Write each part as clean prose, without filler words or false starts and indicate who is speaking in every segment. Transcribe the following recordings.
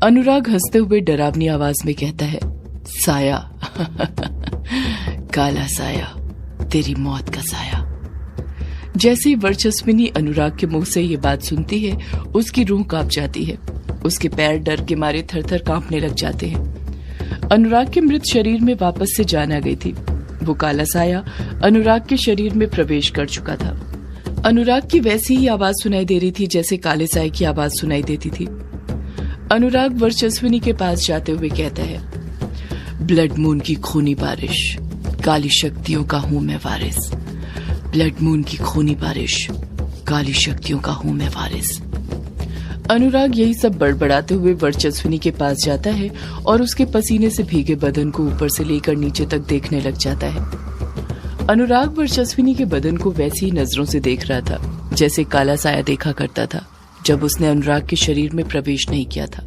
Speaker 1: अनुराग हंसते हुए डरावनी आवाज में कहता है, साया काला साया, तेरी मौत का साया। जैसे ही वर्चस्विनी अनुराग के मुंह से ये बात सुनती है, उसकी रूह कांप जाती है। उसके पैर डर के मारे थर-थर कांपने लग जाते हैं। अनुराग के मृत शरीर में वापस से जान आ गई थी। वो काला साया अनुराग के शरीर में प्रवेश कर चुका था। अनुराग की वैसी ही आवाज सुनाई दे रही थी जैसे काले साये की आवाज सुनाई देती थी। अनुराग वर्चस्विनी के पास जाते हुए कहता है, ब्लड मून की खूनी बारिश, काली शक्तियों का हूं मैं वारिस। ब्लड मून की खूनी बारिश, काली शक्तियों का हूं मैं वारिस। अनुराग यही सब बड़बड़ाते हुए वर्चस्विनी के पास जाता है और उसके पसीने से भीगे बदन को ऊपर से लेकर नीचे तक देखने लग जाता है। अनुराग वर्चस्विनी के बदन को वैसी ही नजरों से देख रहा था जैसे काला साया देखा करता था जब उसने अनुराग के शरीर में प्रवेश नहीं किया था।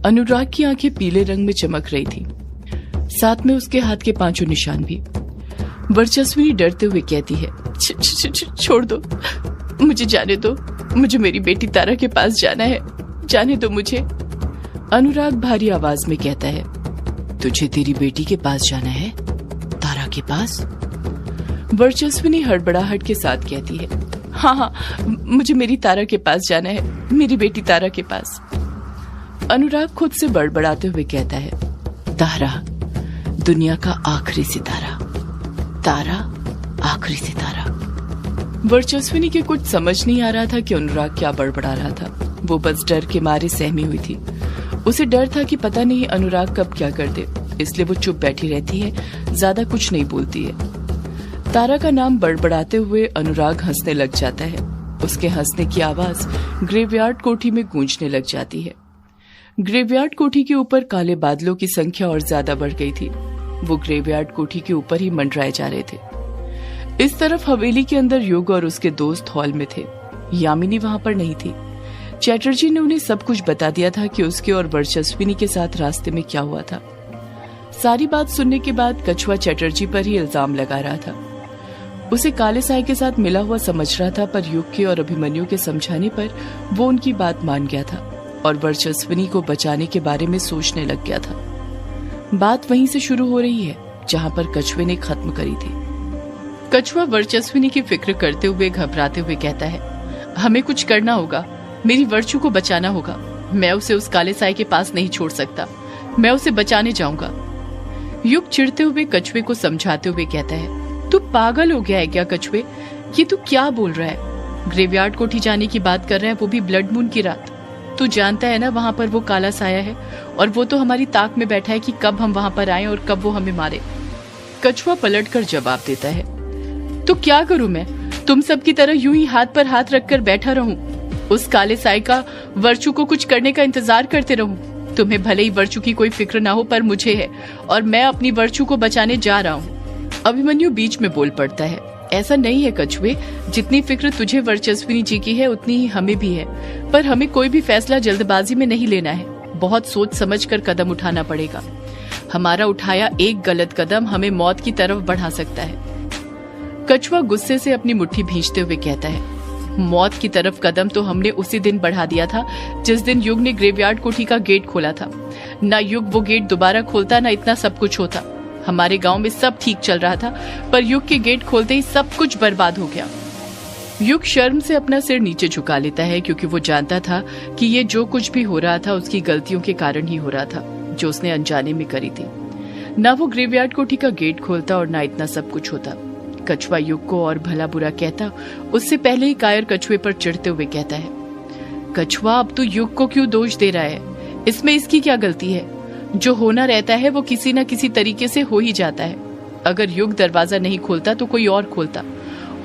Speaker 1: अनुराग की आंखें पीले रंग में चमक रही थी, साथ में उसके हाथ के 5 निशान भी। वर्चस्विनी डरते हुए कहती है, छोड़ दो, मुझे जाने दो, मुझे मेरी बेटी तारा के पास जाना है, जाने दो मुझे। अनुराग भारी आवाज में कहता है, तुझे तेरी बेटी के पास जाना है? तारा के पास? वर्चस्विनी हड़बड़ाहट के साथ कहती है, हाँ, मुझे मेरी तारा के पास जाना है, मेरी बेटी तारा के पास। अनुराग खुद से बड़बड़ाते हुए कहता है, तारा, दुनिया का आखिरी सितारा, तारा, आखिरी सितारा। वर्चस्विनी के कुछ समझ नहीं आ रहा था कि अनुराग क्या बड़बड़ा रहा था। वो बस डर के मारे सहमी हुई थी। उसे डर था कि पता नहीं अनुराग कब क्या कर दे, इसलिए वो चुप बैठी रहती है, ज्यादा कुछ नहीं बोलती है। तारा का नाम बड़बड़ाते हुए अनुराग हंसने लग जाता है। उसके हंसने की आवाज ग्रेवयार्ड कोठी में गूंजने लग जाती है। ग्रेवयार्ड कोठी के ऊपर काले बादलों की संख्या और ज्यादा बढ़ गई थी। वो ग्रेवयार्ड कोठी के ऊपर ही मंडराए जा रहे थे। इस तरफ हवेली के अंदर युग और उसके दोस्त हॉल में थे। यामिनी वहां पर नहीं थी। चैटर्जी ने उन्हें सब कुछ बता दिया था कि उसके और वर्चस्विनी के साथ रास्ते में क्या हुआ था। सारी बात सुनने के बाद कछुआ चैटर्जी पर ही इल्जाम लगा रहा था। उसे काले साये के साथ मिला हुआ समझ रहा था, पर युग के और अभिमन्यु के समझाने पर वो उनकी बात मान गया था और वर्चस्विनी को बचाने के बारे में सोचने लग गया था। बात वहीं से शुरू हो रही है जहां पर कछुए ने खत्म करी थी। कछुआ वर्चस्विनी की फिक्र करते हुए घबराते हुए कहता है, हमें कुछ करना होगा, मेरी वर्चू को बचाना होगा। मैं उसे उस काले साये के पास नहीं छोड़ सकता, मैं उसे बचाने जाऊंगा। युग चिढ़ते हुए कछुए को समझाते हुए कहता है, तू पागल हो गया है क्या कछुए? ये तू क्या बोल रहा है? ग्रेवयार्ड कोठी जाने की बात कर रहा है, वो भी ब्लड मून की रात। तू जानता है ना वहां पर वो काला साया है और वो तो हमारी ताक में बैठा है कि कब हम वहां पर आए और कब वो हमें मारे। कछुआ पलटकर जवाब देता है, तो क्या करूं मैं? तुम सबकी तरह यूं ही हाथ पर हाथ रखकर बैठा रहूं? उस काले साये का वर्चू को कुछ करने का इंतजार करते रहूं? तुम्हें भले ही वर्चू की कोई फिक्र ना हो, पर मुझे है और मैं अपनी वर्चू को बचाने जा रहा हूं। अभिमन्यु बीच में बोल पड़ता है, ऐसा नहीं है कछुए, जितनी फिक्र तुझे वर्चस्विनी जी की है उतनी ही हमें भी है, पर हमें कोई भी फैसला जल्दबाजी में नहीं लेना है। बहुत सोच समझ कर कदम उठाना पड़ेगा। हमारा उठाया एक गलत कदम हमें मौत की तरफ बढ़ा सकता है। कछुआ गुस्से से अपनी मुट्ठी भींचते हुए कहता है, मौत की तरफ कदम तो हमने उसी दिन बढ़ा दिया था जिस दिन युग ने ग्रेवयार्ड कोठी का गेट खोला था। ना युग वो गेट दोबारा खोलता, ना इतना सब कुछ होता। हमारे गांव में सब ठीक चल रहा था, पर युग के गेट खोलते ही सब कुछ बर्बाद हो गया। युग शर्म से अपना सिर नीचे झुका लेता है, क्योंकि वो जानता था कि ये जो कुछ भी हो रहा था उसकी गलतियों के कारण ही हो रहा था, जो उसने अनजाने में करी थी। ना वो ग्रेवयार्ड कोठी का गेट खोलता और ना इतना सब कुछ होता। कछुआ युग को और भला बुरा कहता उससे पहले ही कायर कछुए पर चिढ़ते हुए कहता है, कछुआ, अब तू युग को क्यों दोष दे रहा है? इसमें इसकी क्या गलती है? जो होना रहता है वो किसी न किसी तरीके से हो ही जाता है। अगर युग दरवाजा नहीं खोलता तो कोई और खोलता।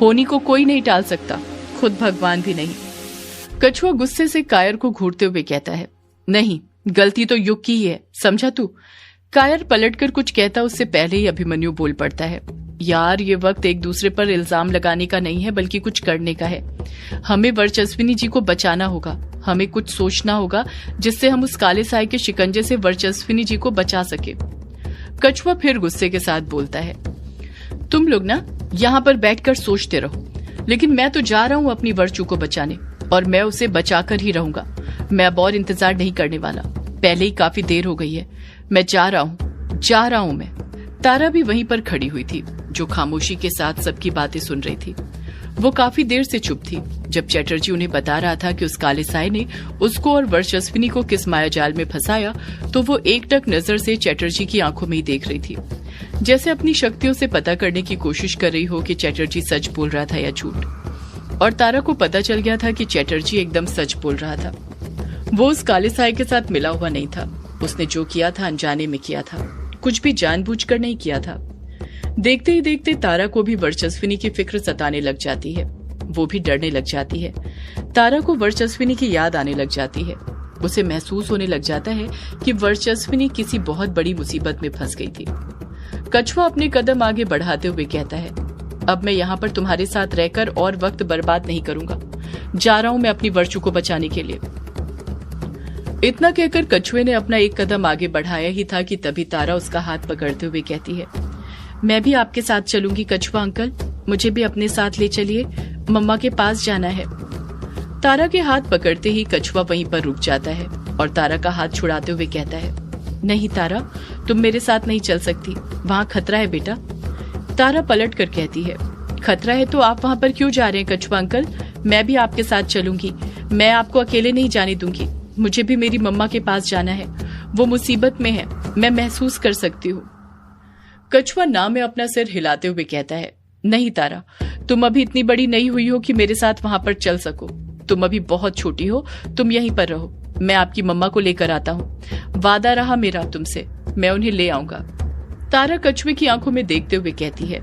Speaker 1: होनी को कोई नहीं टाल सकता, खुद भगवान भी नहीं। कछुआ गुस्से से कायर को घूरते हुए कहता है, नहीं, गलती तो युग की ही है, समझा तू? कायर पलटकर कुछ कहता उससे पहले ही अभिमन्यु बोल पड़ता है, यार, ये वक्त एक दूसरे पर इल्जाम लगाने का नहीं है, बल्कि कुछ करने का है। हमें वर्चस्विनी जी को बचाना होगा। हमें कुछ सोचना होगा जिससे हम उस काले साये के शिकंजे से वर्चस्विनी जी को बचा सके। कछुआ फिर गुस्से के साथ बोलता है, तुम लोग ना यहाँ पर बैठकर सोचते रहो, लेकिन मैं तो जा रहा हूँ अपनी वर्चू को बचाने, और मैं उसे बचाकर ही रहूंगा। मैं अब और इंतजार नहीं करने वाला। पहले ही काफी देर हो गई है, मैं जा रहा हूं मैं। तारा भी वहीं पर खड़ी हुई थी, जो खामोशी के साथ सबकी बातें सुन रही थी। वो काफी देर से चुप थी। जब चैटर्जी उन्हें बता रहा था कि उस काले साए ने उसको और वर्चस्विनी को किस मायाजाल में फंसाया, तो वो एकटक नजर से चैटर्जी की आंखों में ही देख रही थी, जैसे अपनी शक्तियों से पता करने की कोशिश कर रही हो कि चैटर्जी सच बोल रहा था या झूठ। और तारा को पता चल गया था कि चैटर्जी एकदम सच बोल रहा था। वो उस काले साए के साथ मिला हुआ नहीं था। उसने जो किया था अनजाने में किया था, कुछ भी जानबूझकर नहीं किया था। देखते ही देखते तारा को भी वर्चस्विनी की फिक्र सताने लग जाती है। वो भी डरने लग जाती है। तारा को वर्चस्विनी की याद आने लग जाती है। उसे महसूस होने लग जाता है कि वर्चस्विनी किसी बहुत बड़ी मुसीबत में फंस गई थी। कछुआ अपने कदम आगे बढ़ाते हुए कहता है, अब मैं यहाँ पर तुम्हारे साथ रहकर और वक्त बर्बाद नहीं करूंगा। जा रहा हूं मैं अपनी वर्चू को बचाने के लिए। इतना कहकर कछुए ने अपना एक कदम आगे बढ़ाया ही था कि तभी तारा उसका हाथ पकड़ते हुए कहती है, मैं भी आपके साथ चलूंगी कछुआ अंकल, मुझे भी अपने साथ ले चलिए, मम्मा के पास जाना है। तारा के हाथ पकड़ते ही कछुआ वहीं पर रुक जाता है और तारा का हाथ छुड़ाते हुए कहता है, नहीं तारा, तुम मेरे साथ नहीं चल सकती, वहाँ खतरा है बेटा। तारा पलट कर कहती है, खतरा है तो आप वहाँ पर क्यों जा रहे हैं कछुआ अंकल, मैं भी आपके साथ चलूंगी, मैं आपको अकेले नहीं जाने दूंगी, मुझे भी मेरी मम्मा के पास जाना है, वो मुसीबत में है, मैं महसूस कर सकती हूँ। कछुआ ना में अपना सिर हिलाते हुए कहता है, नहीं तारा, तुम अभी इतनी बड़ी नहीं हुई हो कि मेरे साथ वहां पर चल सको, तुम अभी बहुत छोटी हो, तुम यहीं पर रहो, मैं आपकी मम्मा को लेकर आता हूँ, वादा रहा मेरा तुमसे, मैं उन्हें ले आऊंगा। तारा कछुए की आंखों में देखते हुए कहती है,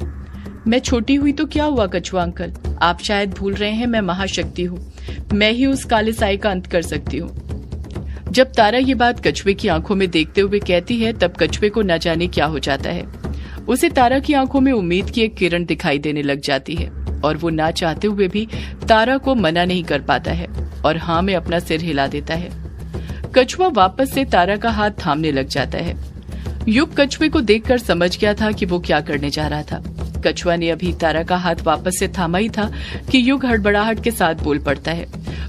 Speaker 1: मैं छोटी हुई तो क्या हुआ कछुआ अंकल, आप शायद भूल रहे हैं मैं महाशक्ति हूँ, मैं ही उस काले साए का अंत कर सकती हूँ। जब तारा ये बात कछुए की आंखों में देखते हुए कहती है, तब कछुए को न जाने क्या हो जाता है। उसे तारा की आंखों में उम्मीद की एक किरण दिखाई देने लग जाती है और वो ना चाहते हुए भी तारा को मना नहीं कर पाता है और हाँ में अपना सिर हिला देता है। कछुआ वापस से तारा का हाथ थामने लग जाता है। युग कछुए को देखकर समझ गया था कि वो क्या करने जा रहा था। कछुआ ने अभी तारा का हाथ वापस से थामा ही था कि युग हड़बड़ाहट के साथ बोल पड़ता है,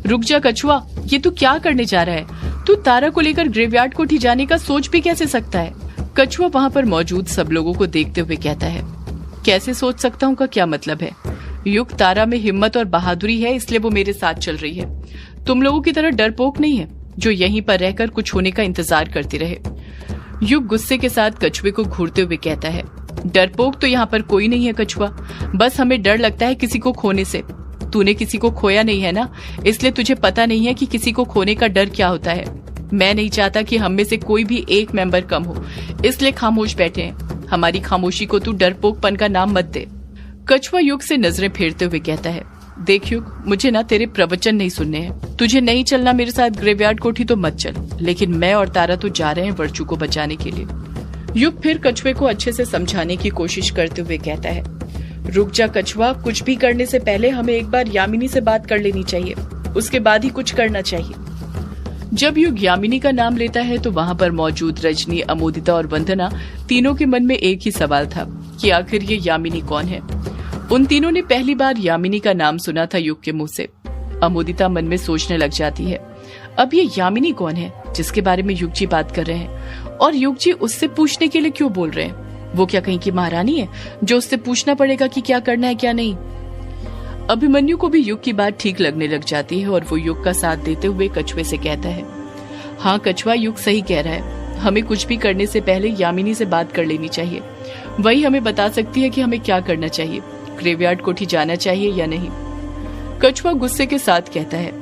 Speaker 1: रुक जा कछुआ, ये तू क्या करने जा रहा है, तू तारा को लेकर ग्रेवयार्ड कोठी जाने का सोच भी कैसे सकता है। कछुआ वहाँ पर मौजूद सब लोगों को देखते हुए कहता है, कैसे सोच सकता हूँ का क्या मतलब है, युग तारा में हिम्मत और बहादुरी है इसलिए वो मेरे साथ चल रही है, तुम लोगों की तरह डरपोक नहीं है जो यहीं पर रहकर कुछ होने का इंतजार करती रहे। युग गुस्से के साथ कछुए को घूरते हुए कहता है, डरपोक तो यहाँ पर कोई नहीं है कछुआ, बस हमें डर लगता है किसी को खोने से। तूने किसी को खोया नहीं है ना, इसलिए तुझे पता नहीं है कि किसी को खोने का डर क्या होता है। मैं नहीं चाहता कि हम में से कोई भी एक मेंबर कम हो, इसलिए खामोश बैठे हैं। हमारी खामोशी को तू डरपोकपन का नाम मत दे। कछुआ युग से नजरें फेरते हुए कहता है, देख युग, मुझे ना तेरे प्रवचन नहीं सुनने हैं, तुझे नहीं चलना मेरे साथ ग्रेवयार्ड कोठी तो मत चल, लेकिन मैं और तारा तो जा रहे हैं वर्चू को बचाने के लिए। युग फिर कछुए को अच्छे से समझाने की कोशिश करते हुए कहता है, रुक जा कछुआ, कुछ भी करने से पहले हमें एक बार यामिनी से बात कर लेनी चाहिए, उसके बाद ही कुछ करना चाहिए। जब युग यामिनी का नाम लेता है तो वहाँ पर मौजूद रजनी, अमोदिता और वंदना तीनों के मन में एक ही सवाल था कि आखिर ये यामिनी कौन है। उन तीनों ने पहली बार यामिनी का नाम सुना था युग के मुंह से। अमोदिता मन में सोचने लग जाती है, अब ये यामिनी कौन है जिसके बारे में युग जी बात कर रहे हैं, और युग जी उससे पूछने के लिए क्यों बोल रहे हैं। वो क्या कहीं की महारानी है जो उससे पूछना पड़ेगा कि क्या करना है क्या नहीं। अभिमन्यु को भी युग की बात ठीक लगने लग जाती है और वो युग का साथ देते हुए कछुए से कहता है, हाँ कछुआ, युग सही कह रहा है, हमें कुछ भी करने से पहले यामिनी से बात कर लेनी चाहिए, वही हमें बता सकती है कि हमें क्या करना चाहिए, ग्रेवयार्ड कोठी जाना चाहिए या नहीं। कछुआ गुस्से के साथ कहता है,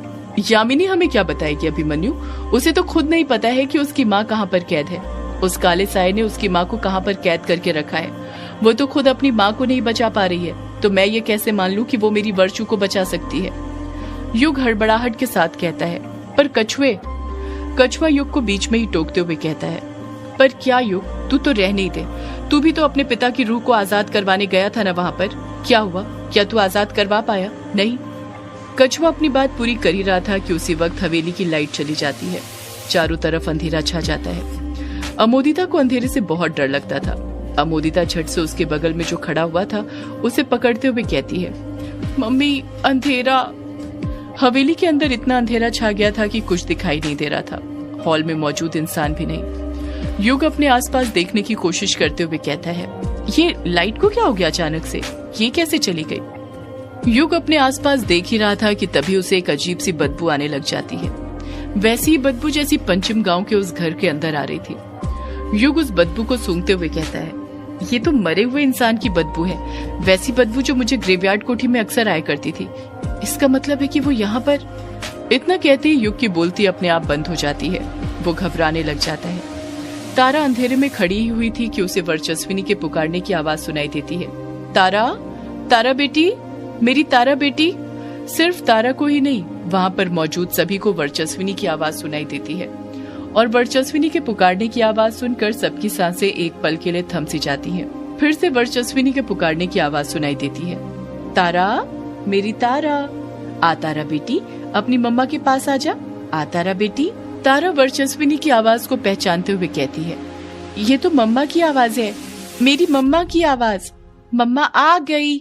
Speaker 1: यामिनी हमें क्या बताएगी अभिमन्यु, उसे तो खुद नहीं पता है कि उसकी माँ कहाँ पर कैद है, उस काले साए ने उसकी माँ को कहाँ पर कैद करके रखा है, वो तो खुद अपनी माँ को नहीं बचा पा रही है, तो मैं ये कैसे मान लूं कि वो मेरी वर्चू को बचा सकती है। युग हड़बड़ाहट के साथ कहता है, पर कछुआ युग को बीच में ही टोकते हुए कहता है, पर क्या युग, तू तो रह नहीं दे, तू भी तो अपने पिता की रूह को आजाद करवाने गया था ना वहाँ पर, क्या हुआ, क्या तू आजाद करवा पाया? नहीं। कछुआ अपनी बात पूरी कर ही रहा था कि उसी वक्त हवेली की लाइट चली जाती है, चारों तरफ अंधेरा छा जाता है। अमोदिता को अंधेरे से बहुत डर लगता था। अमोदिता झट से उसके बगल में जो खड़ा हुआ था उसे पकड़ते हुए कहती है, मम्मी अंधेरा। हवेली के अंदर इतना अंधेरा छा गया था कि कुछ दिखाई नहीं दे रहा था हॉल में मौजूद इंसान भी नहीं। युग अपने आसपास देखने की कोशिश करते हुए कहता है, ये लाइट को क्या हो गया अचानक से, ये कैसे चली गई? युग अपने आसपास देख ही रहा था कि तभी उसे एक अजीब सी बदबू आने लग जाती है। वैसी ही बदबू जैसी पंचम गांव के उस घर के अंदर आ रही थी। युग उस बदबू को सूंघते हुए कहता है, ये तो मरे हुए इंसान की बदबू है, वैसी बदबू जो मुझे ग्रेवयार्ड कोठी में अक्सर आया करती थी। इसका मतलब है कि वो यहाँ पर। इतना कहते ही युग की बोलती अपने आप बंद हो जाती है। वो घबराने लग जाता है। तारा अंधेरे में खड़ी हुई थी कि उसे वर्चस्विनी के पुकारने की आवाज सुनाई देती है। तारा, तारा बेटी, मेरी तारा बेटी। सिर्फ तारा को ही नहीं, वहाँ पर मौजूद सभी को वर्चस्विनी की आवाज सुनाई देती है और वर्चस्विनी के पुकारने की आवाज सुनकर सबकी सांसें एक पल के लिए थम सी जाती हैं। फिर से वर्चस्विनी के पुकारने की आवाज सुनाई देती है। तारा, मेरी तारा, आ तारा बेटी, अपनी मम्मा के पास आ जा, आ तारा बेटी। तारा वर्चस्विनी की आवाज को पहचानते हुए कहती है, ये तो मम्मा की आवाज है, मेरी मम्मा की आवाज, मम्मा आ गई।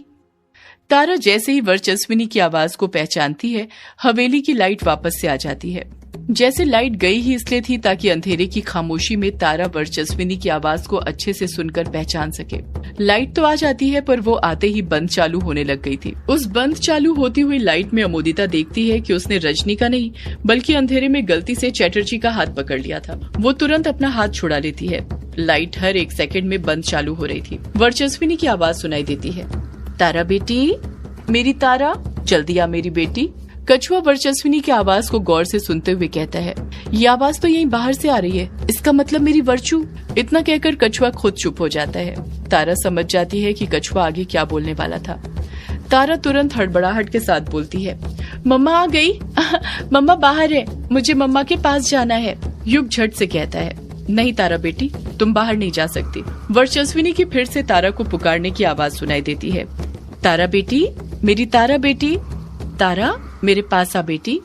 Speaker 1: तारा जैसे ही वर्चस्विनी की आवाज को पहचानती है, हवेली की लाइट वापस से आ जाती है। जैसे लाइट गई ही इसलिए थी ताकि अंधेरे की खामोशी में तारा वर्चस्विनी की आवाज को अच्छे से सुनकर पहचान सके। लाइट तो आ जाती है पर वो आते ही बंद चालू होने लग गई थी। उस बंद चालू होती हुई लाइट में अमोदिता देखती है कि उसने रजनी का नहीं बल्कि अंधेरे में गलती से चैटर्जी का हाथ पकड़ लिया था। वो तुरंत अपना हाथ छुड़ा लेती है। लाइट हर एक सेकंड में बंद चालू हो रही थी। वर्चस्विनी की आवाज सुनाई देती है, तारा बेटी, मेरी तारा, जल्दी आ मेरी बेटी। कछुआ वर्चस्विनी की आवाज को गौर से सुनते हुए कहता है, ये आवाज तो यहीं बाहर से आ रही है, इसका मतलब मेरी वर्चू। इतना कहकर कछुआ खुद चुप हो जाता है। तारा समझ जाती है कि कछुआ आगे क्या बोलने वाला था। तारा तुरंत हड़बड़ाहट के साथ बोलती है, मम्मा आ गई, मम्मा बाहर है, मुझे मम्मा के पास जाना है। युग झट से कहता है, नहीं तारा बेटी, तुम बाहर नहीं जा सकती। वर्चस्विनी की फिर से तारा को पुकारने की आवाज सुनाई देती है, तारा बेटी, मेरी तारा बेटी, तारा मेरे पास आ बेटी।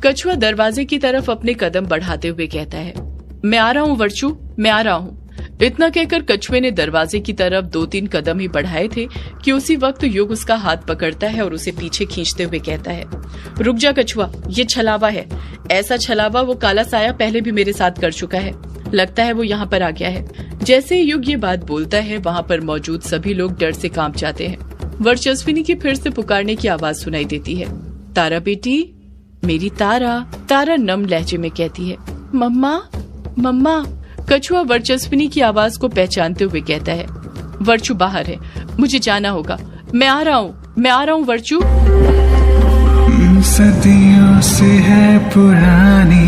Speaker 1: कछुआ दरवाजे की तरफ अपने कदम बढ़ाते हुए कहता है, मैं आ रहा हूँ वर्चू, मैं आ रहा हूँ। इतना कहकर कछुए ने दरवाजे की तरफ 2-3 कदम ही बढ़ाए थे कि उसी वक्त युग उसका हाथ पकड़ता है और उसे पीछे खींचते हुए कहता है, रुक जा कछुआ, ये छलावा है। ऐसा छलावा वो काला साया पहले भी मेरे साथ कर चुका है, लगता है वो यहाँ पर आ गया है। जैसे ही युग ये बात बोलता है, वहाँ पर मौजूद सभी लोग डर से कांप जाते हैं। वर्चस्विनी की फिर से पुकारने की आवाज सुनाई देती है, तारा बेटी, मेरी तारा। तारा नम लहजे में कहती है, मम्मा, मम्मा। कछुआ वर्चस्विनी की आवाज को पहचानते हुए कहता है, वर्चू बाहर है, मुझे जाना होगा, मैं आ रहा हूँ, मैं आ रहा हूँ वर्चू।
Speaker 2: सदियों से है पुरानी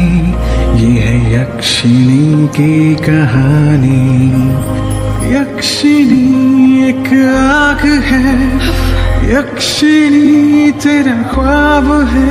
Speaker 2: ये है यक्षिणी की कहानी। यक्षिणी एक आग है, यक्षिणी तेरा ख्वाब है।